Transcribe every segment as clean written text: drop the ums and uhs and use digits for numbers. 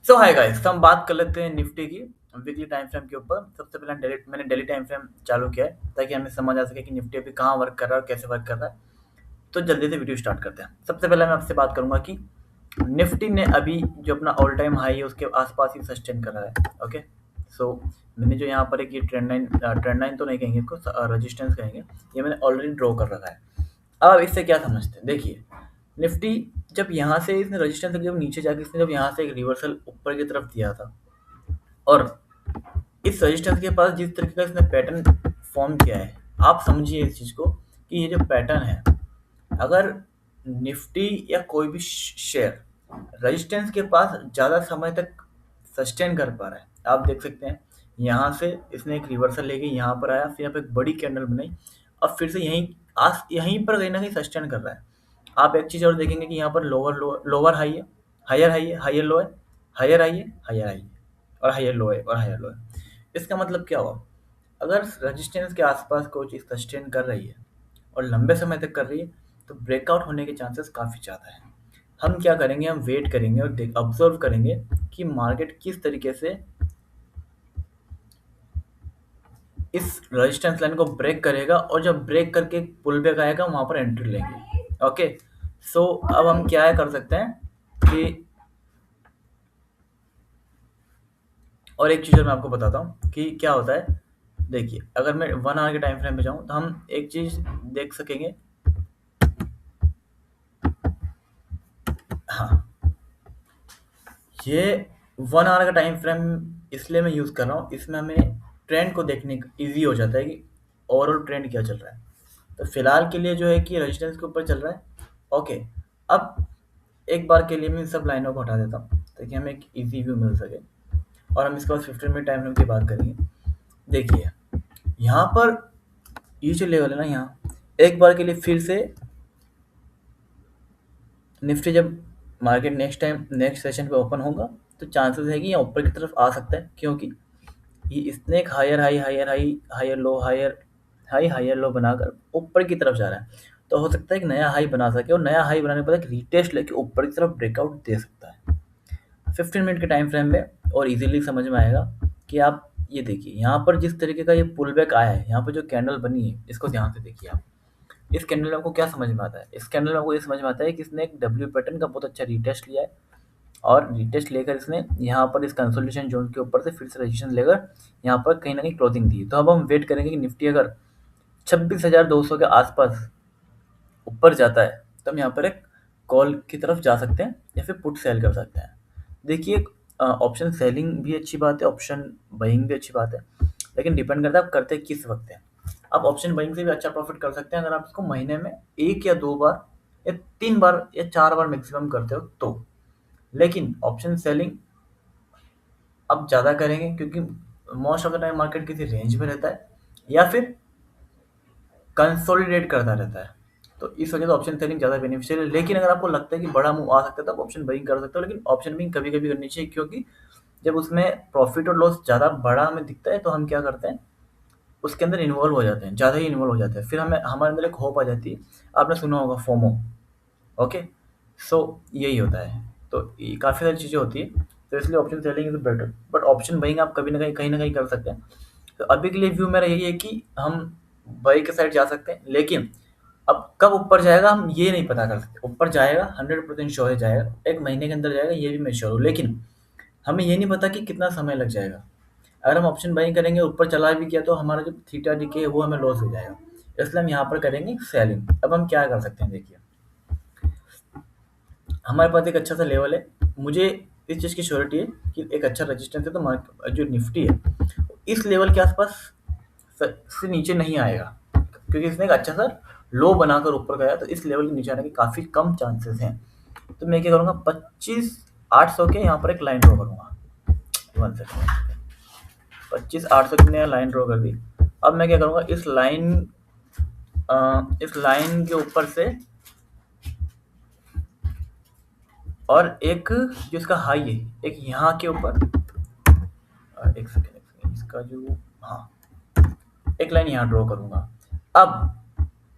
सो hi guys, तो हम बात कर लेते हैं निफ्टी की वीकली टाइम फ्रेम के ऊपर। सबसे पहले मैंने डेली टाइम फ्रेम चालू किया है ताकि हमें समझ आ सके कि निफ्टी अभी कहाँ वर्क कर रहा है और कैसे वर्क कर रहा है। तो जल्दी से वीडियो स्टार्ट करते हैं। सबसे पहले मैं आपसे बात करूंगा कि निफ्टी ने अभी जो अपना ऑल टाइम हाई है उसके आसपास ही सस्टेन कर रहा है। ओके, सो मैंने जो यहाँ पर एक ये ट्रेंड लाइन तो नहीं कहेंगे इसको, रेजिस्टेंस कहेंगे, ये मैंने ऑलरेडी ड्रॉ कर रखा है। अब आप इससे क्या समझते हैं, देखिए निफ्टी जब यहाँ से इसने रेजिस्टेंस जब नीचे जाके इसने जब यहाँ से एक रिवर्सल ऊपर की तरफ दिया था और इस रेजिस्टेंस के पास जिस तरीके का इसने पैटर्न फॉर्म किया है, आप समझिए इस चीज़ को कि ये जो पैटर्न है, अगर निफ्टी या कोई भी शेयर रेजिस्टेंस के पास ज़्यादा समय तक सस्टेन कर पा रहा है, आप देख सकते हैं यहाँ से इसने एक रिवर्सल लेके यहाँ पर आया, फिर यहाँ पे एक बड़ी कैंडल बनाई और फिर से यहीं पर कहीं ना कहीं सस्टेन कर रहा है। आप एक चीज़ और देखेंगे कि यहाँ पर लोअर हाई है, हायर हाई है, हायर लो है, हायर हाई है, हायर हाई है, और हायर लो है, और हायर लो है। इसका मतलब क्या हुआ, अगर रेजिस्टेंस के आसपास कोई चीज़ सस्टेन कर रही है और लंबे समय तक कर रही है तो ब्रेकआउट होने के चांसेस काफ़ी ज़्यादा है। हम क्या करेंगे, हम वेट करेंगे और ऑब्जर्व करेंगे कि मार्केट किस तरीके से इस रेजिस्टेंस लाइन को ब्रेक करेगा और जब ब्रेक करके पुल बैक आएगा वहाँ पर एंट्री लेंगे। ओके, सो अब हम क्या है कर सकते हैं कि, और एक चीज़ और मैं आपको बताता हूँ कि क्या होता है। देखिए अगर मैं 1 आवर के टाइम फ्रेम पे जाऊँ तो हम एक चीज़ देख सकेंगे। हाँ, ये 1 आवर का टाइम फ्रेम इसलिए मैं यूज़ कर रहा हूँ, इसमें हमें ट्रेंड को देखने ईजी हो जाता है कि ओवरऑल ट्रेंड क्या चल रहा है। तो फिलहाल के लिए जो है कि रेजिस्टेंस के ऊपर चल रहा है। ओके, अब एक बार के लिए मैं इन सब लाइनों को हटा देता हूँ ताकि हमें एक इजी व्यू मिल सके और हम इसके बाद 15 मिनट टाइम फ्रेम की बात करेंगे। देखिए यहाँ पर ये जो लेवल है ना, यहाँ एक बार के लिए फिर से निफ्टी जब मार्केट नेक्स्ट सेशन पे ओपन होगा तो चांसेस है कि यहाँ ऊपर की तरफ आ सकता है, क्योंकि ये इसने एक हायर लो हायर लो बनाकर ऊपर की तरफ जा रहा है। तो हो सकता है एक नया हाई बना सके और नया हाई बनाने के बाद एक रीटेस्ट लेके ऊपर की तरफ ब्रेकआउट दे सकता है 15 मिनट के टाइम फ्रेम में। और इजीली समझ में आएगा कि आप ये देखिए यहाँ पर जिस तरीके का ये पुल बैक आया है, यहाँ पर जो कैंडल बनी है इसको ध्यान से देखिए आप। इस कैंडल में आपको क्या समझ में आता है, इस कैंडल में आपको ये समझ में आता है कि इसने एक डब्ल्यू पैटर्न का बहुत अच्छा रीटेस्ट लिया है और रीटेस्ट लेकर इसने यहाँ पर इस कंसोलिडेशन जोन के ऊपर से फिर से रजिस्ट्रेशन लेकर यहाँ पर कहीं ना कहीं क्लोजिंग दी। तो अब हम वेट करेंगे कि निफ्टी अगर 26,200 के आसपास ऊपर जाता है तो हम यहाँ पर एक कॉल की तरफ जा सकते हैं या फिर पुट सेल कर सकते हैं। देखिए ऑप्शन सेलिंग भी अच्छी बात है, ऑप्शन बाइंग भी अच्छी बात है, लेकिन डिपेंड करता है आप करते किस वक्त है। आप ऑप्शन बाइंग से भी अच्छा प्रॉफिट कर सकते हैं अगर आप इसको महीने में 1 या 2 बार या 3 बार या 4 बार मैक्सिमम करते हो तो। लेकिन ऑप्शन सेलिंग अब ज़्यादा करेंगे क्योंकि most of the time market किसी रेंज में रहता है या फिर कंसोलिडेट करता रहता है, तो इस वजह से ऑप्शन सेलिंग ज़्यादा बेनिफिशियल है। लेकिन अगर आपको लगता है कि बड़ा मूव आ सकता है तो आप ऑप्शन बाइंग कर सकते हो, लेकिन ऑप्शन बाइंग कभी कभी करनी चाहिए क्योंकि जब उसमें प्रॉफिट और लॉस ज़्यादा बड़ा हमें दिखता है तो हम क्या करते हैं, उसके अंदर इन्वॉल्व हो जाते हैं, ज़्यादा ही इन्वॉल्व हो जाते हैं, फिर हमें हमारे अंदर एक होप आ जाती है। आपने सुना होगा फोमो। ओके, सो यही होता है। तो काफ़ी सारी चीज़ें होती है, तो इसलिए option selling is better, but option buying आप कभी ना कहीं कर सकते हैं। तो अभी के लिए व्यू मेरा यही है कि हम बाई के साइड जा सकते हैं, लेकिन अब कब ऊपर जाएगा हम ये नहीं पता कर सकते। ऊपर जाएगा 100% श्योर है, जाएगा एक महीने के अंदर जाएगा, ये भी मैं श्योर हूँ, लेकिन हमें ये नहीं पता कि कितना समय लग जाएगा। अगर हम ऑप्शन बाइंग करेंगे ऊपर चला भी गया तो हमारा जो थीटा डीके है वो हमें लॉस हो जाएगा, इसलिए हम यहाँ पर करेंगे सेलिंग। अब हम क्या कर सकते हैं, देखिए हमारे पास एक अच्छा सा लेवल है, मुझे इस चीज़ की श्योरिटी है कि एक अच्छा रजिस्टेंस है, तो मार्केट जो निफ्टी है इस लेवल के आसपास से नीचे नहीं आएगा क्योंकि इसने एक अच्छा सा लो बनाकर ऊपर गया, तो इस लेवल के नीचे आने के काफ़ी कम चांसेस हैं। तो मैं क्या करूँगा, 25,800 के यहाँ पर एक लाइन ड्रॉ करूँगा। 1 सेकेंड, 25,800 की मैंने लाइन ड्रॉ कर दी। अब मैं क्या करूँगा, इस लाइन के ऊपर से और एक जो इसका हाई है एक यहाँ के ऊपर, एक सेकेंड इसका जो, हाँ, एक लाइन यहाँ ड्रॉ करूँगा। अब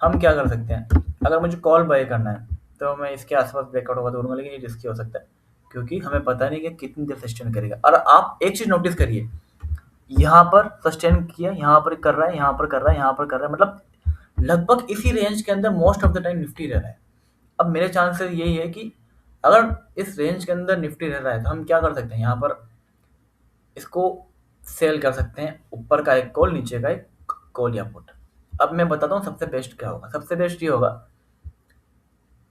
हम क्या कर सकते हैं, अगर मुझे कॉल बाय करना है तो मैं इसके आसपास ब्रेकआउट होगा तो करूँगा, लेकिन ये रिस्की हो सकता है। क्योंकि हमें पता नहीं कि कितनी देर सस्टेन करेगा। और आप एक चीज़ नोटिस करिए, यहाँ पर सस्टेन किया, यहाँ पर कर रहा है, यहाँ पर कर रहा है, यहाँ पर कर रहा है, मतलब लगभग इसी रेंज के अंदर most of the time Nifty रह रहा है। अब मेरे चांसेस यही है कि अगर इस रेंज के अंदर निफ्टी रह रहा है तो हम क्या कर सकते हैं, यहाँ पर इसको सेल कर सकते हैं, ऊपर का एक कॉल, नीचे का एक कॉल या पुट। अब मैं बताता हूँ सबसे बेस्ट क्या होगा। सबसे बेस्ट ये होगा,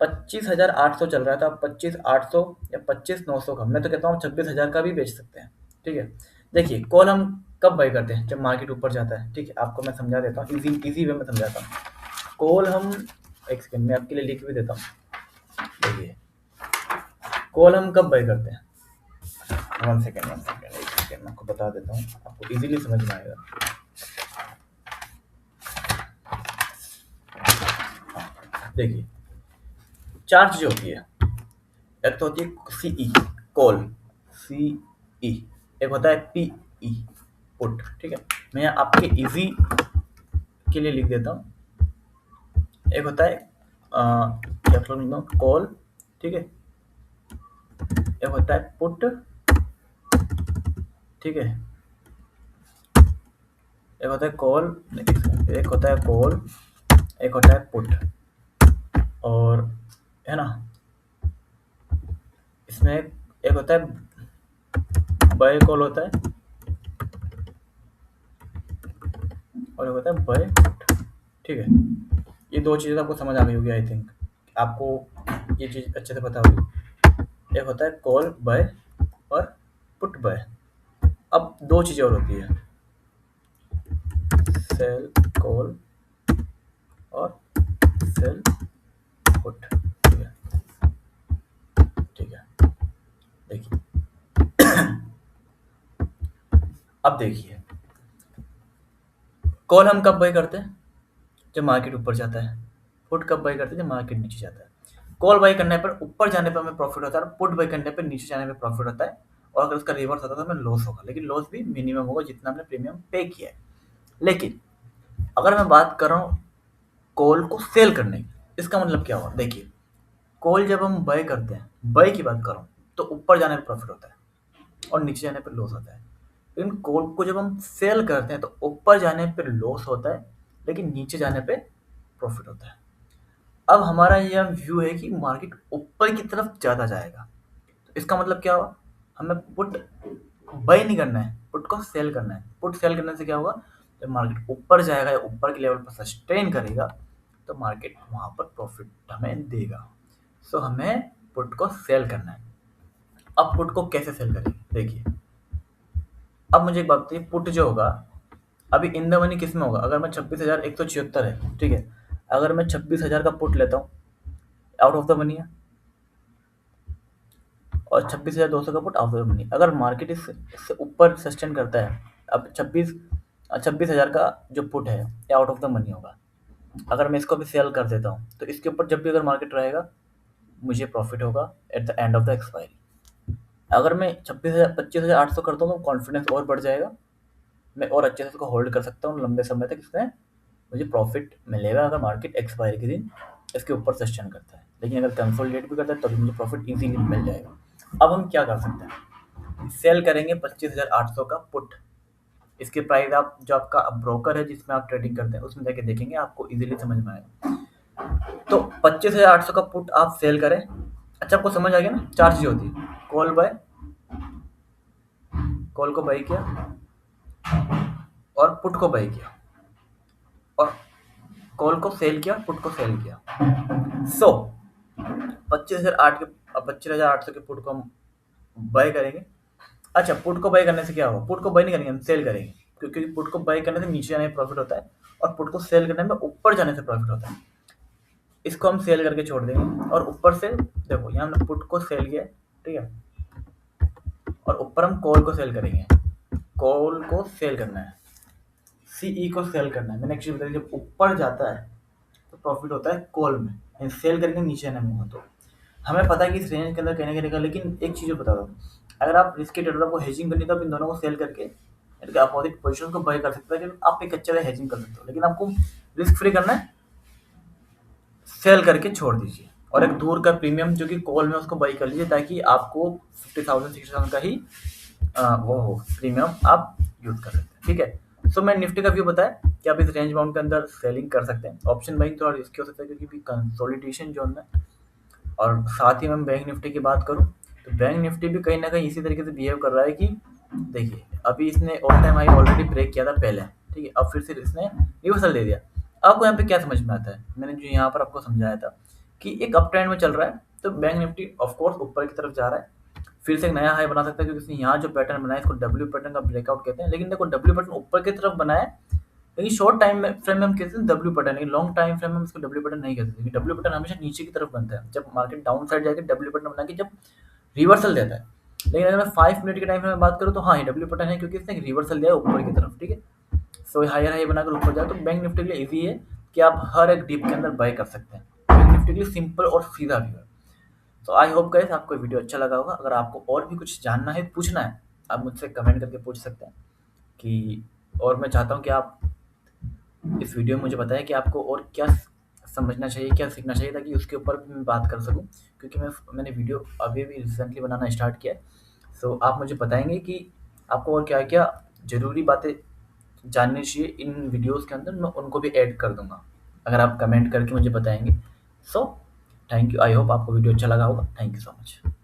25,800 चल रहा है, तो आप 25,800 या 25,900 का, मैं तो कहता हूँ 26,000 का भी बेच सकते हैं। ठीक है, देखिए कॉल हम कब बाई करते हैं, जब मार्केट ऊपर जाता है। ठीक है, आपको मैं समझा देता हूँ, इजी वे में समझाता हूँ। कॉल हम, एक सेकेंड मैं आपके लिए लिख भी देता हूँ। देखिए कॉल हम कब बाई करते हैं, वन सेकेंड एक सेकेंड मैं आपको बता देता हूँ, आपको इजीली समझ में आएगा। देखिए चार चीजें होती है, एक तो होती है सीई कॉल, सीई, एक होता है पीई पुट। ठीक है, मैं आपके इजी के लिए लिख देता हूँ। एक होता है क्या कॉल, ठीक है, एक होता है पुट, ठीक है, एक होता है कॉल, एक होता है कॉल, एक होता है पुट, और है ना, इसमें एक होता है बाय कॉल होता है, और एक होता है बाय पुट। ठीक है, ये दो चीज़ें आपको समझ आ गई होगी, आई थिंक आपको ये चीज़ अच्छे से पता होगी। एक होता है कॉल बाय और पुट बाय। अब दो चीज़ें और होती है, सेल कॉल और सेल पुट। ठीक है, ठीक है, देखिए अब देखिए कॉल हम कब बाय करते हैं, जब मार्केट ऊपर जाता है। पुट कब बाय करते हैं, जब मार्केट नीचे जाता है। कॉल बाय करने पर ऊपर जाने पर हमें प्रॉफिट होता है, और पुट बाय करने पर नीचे जाने पर प्रॉफिट होता है। और अगर उसका रिवर्स होता है तो हमें लॉस होगा, लेकिन लॉस भी मिनिमम होगा जितना हमने प्रीमियम पे किया है। लेकिन अगर मैं बात कर रहा हूँ कॉल को सेल करने की, इसका मतलब क्या हुआ, देखिए कॉल जब हम बाय करते हैं, बाय की बात कर रहा हूँ, तो ऊपर जाने पर प्रॉफिट होता है और नीचे जाने पर लॉस होता है। लेकिन कॉल को जब हम सेल करते हैं तो ऊपर जाने पर लॉस होता है, लेकिन नीचे जाने पे प्रॉफिट होता है। अब हमारा यह व्यू है कि मार्केट ऊपर की तरफ ज़्यादा जाएगा, तो इसका मतलब क्या हुआ, हमें पुट बाय नहीं करना है, पुट को सेल करना है। पुट सेल करने से क्या होगा, जब मार्केट ऊपर जाएगा या ऊपर के लेवल पर सस्टेन करेगा तो मार्केट वहाँ पर प्रॉफिट हमें देगा। सो हमें पुट को सेल करना है। अब पुट को कैसे सेल करेंगे, देखिए अब मुझे एक बात बताइए, पुट जो होगा अभी इन द मनी किस में होगा, अगर मैं 26,176 है, ठीक है, अगर मैं 26,000 का पुट लेता हूँ, आउट ऑफ द मनी है, और 26,200 का put out of the money. अगर मार्केट इससे ऊपर सस्टेन करता है, अब 26,000 का जो पुट है ये आउट ऑफ द मनी होगा। अगर मैं इसको भी सेल कर देता हूँ तो इसके ऊपर जब भी अगर मार्केट रहेगा मुझे प्रॉफिट होगा at the end of the expiry. अगर मैं 25,800 करता हूँ तो कॉन्फिडेंस और बढ़ जाएगा, मैं और अच्छे से इसको होल्ड कर सकता हूँ लंबे समय तक, इसमें मुझे प्रॉफिट मिलेगा अगर मार्केट एक्सपायरी के दिन इसके ऊपर सस्टेन करता है। लेकिन अगर कंसोलिडेट भी करता है तो भी मुझे प्रॉफिट इजीली मिल जाएगा। अब हम क्या कर सकते हैं, सेल करेंगे 25,800 का पुट। इसकी प्राइस आप जो आपका ब्रोकर है जिसमें आप ट्रेडिंग करते हैं उसमें जाके देखेंगे, आपको इजीली समझ में आएगा। तो 25,800 का पुट आप सेल करें। अच्छा आपको समझ आ गया ना, चार चीज़ें होती है, कॉल बाय, कॉल को बाय किया, और पुट को बाय किया, और कॉल को सेल किया, पुट को सेल किया। सो 25,800 के पुट को हम बाय करेंगे। अच्छा पुट को बाय करने से क्या होगा, पुट को बाय नहीं करेंगे, हम सेल करेंगे, क्योंकि पुट को बाय करने से नीचे जाने में प्रॉफिट होता है और पुट को सेल करने में ऊपर जाने से प्रॉफिट होता है। इसको हम सेल करके छोड़ देंगे, और ऊपर से देखो यहाँ हमने पुट को सेल किया, ठीक है, और ऊपर हम कॉल को सेल करेंगे। कॉल को सेल करना है, सीई को सेल करना है। मैंने एक्चुअली बताया जब ऊपर जाता है तो प्रॉफिट होता है कॉल में, सेल करके नीचे आने में हुआ तो हमें पता है कि इस रेंज के अंदर कहने करेगा। लेकिन एक चीज़ बता दो, अगर आप रिस्की ट्रेडर को हेजिंग करनी तो आप इन दोनों को सेल करके अपोजिट पोजीशन को बाय कर सकते हैं, आप एक अच्छे से हेजिंग कर सकते हो। लेकिन आपको रिस्क फ्री करना है, सेल करके छोड़ दीजिए। और एक दूर का प्रीमियम जो कि कॉल में उसको बाई कर लीजिए ताकि आपको 50,000 60,000 का ही वो हो प्रीमियम आप यूज़ कर सकते हैं। ठीक है, सो मैंने निफ्टी का व्यू बताया कि आप इस रेंज बाउंड के अंदर सेलिंग कर सकते हैं। ऑप्शन बाइंग थोड़ा रिस्की हो सकता है क्योंकि कंसोलिडेशन जोन में। और साथ ही मैं बैंक निफ्टी की बात करूं तो बैंक निफ्टी भी कहीं ना कहीं इसी तरीके से बिहेव कर रहा है कि देखिए अभी इसने all time high already break किया था पहले, ठीक है, अब फिर से इसने रिवर्सल दे दिया। आपको यहाँ पे क्या समझ में आता है, मैंने जो यहाँ पर आपको समझाया था कि एक अप ट्रेंड में चल रहा है तो बैंक निफ्टी ऑफकोर्स ऊपर की तरफ जा रहा है, फिर से एक नया हाई बना सकता है क्योंकि इसने यहाँ जो पैटर्न बनाया इसको डब्ल्यू पैटर्न का ब्रेकआउट कहते हैं। लेकिन देखो डब्ल्यू पैटर्न ऊपर की तरफ बनाया है, लेकिन शॉर्ट टाइम में फ्रेम में हम कहते हैं डब्ल्यू पैटर्न, लेकिन लॉन्ग टाइम फ्रेम में हम इसको डब्ल्यू पैटर्न नहीं कहते क्योंकि डब्ल्यू पैटर्न हमेशा नीचे की तरफ बनता है। जब मार्केट डाउन साइड जाके डब्ल्यू पैटर्न बना के जब रिवर्सल देता है। लेकिन अगर मैं 5 मिनट के टाइम फ्रेम में बात करूँ तो हाँ ये डब्ल्यू पैटर्न है क्योंकि इसने रिवर्सल दिया है ऊपर की तरफ। ठीक है, सो हायर हाई बनाकर ऊपर जाए तो बैंक निफ्टी के लिए ईजी है कि आप हर एक डिप के अंदर बाय कर सकते हैं। बैंक निफ्टी के लिए सिंपल और सीधा भी है। तो आई होप गाइस आपको वीडियो अच्छा लगा होगा। अगर आपको और भी कुछ जानना है पूछना है आप मुझसे कमेंट करके पूछ सकते हैं कि, और मैं चाहता हूँ कि आप इस वीडियो में मुझे बताएं कि आपको और क्या समझना चाहिए, क्या सीखना चाहिए ताकि उसके ऊपर भी मैं बात कर सकूं क्योंकि मैंने वीडियो अभी भी रिसेंटली बनाना स्टार्ट किया है। सो आप मुझे बताएंगे कि आपको और क्या क्या ज़रूरी बातें जाननी चाहिए इन वीडियोस के अंदर, मैं उनको भी ऐड कर दूंगा अगर आप कमेंट करके मुझे बताएंगे। So thank you, I hope आपको वीडियो अच्छा लगा होगा। Thank you so much.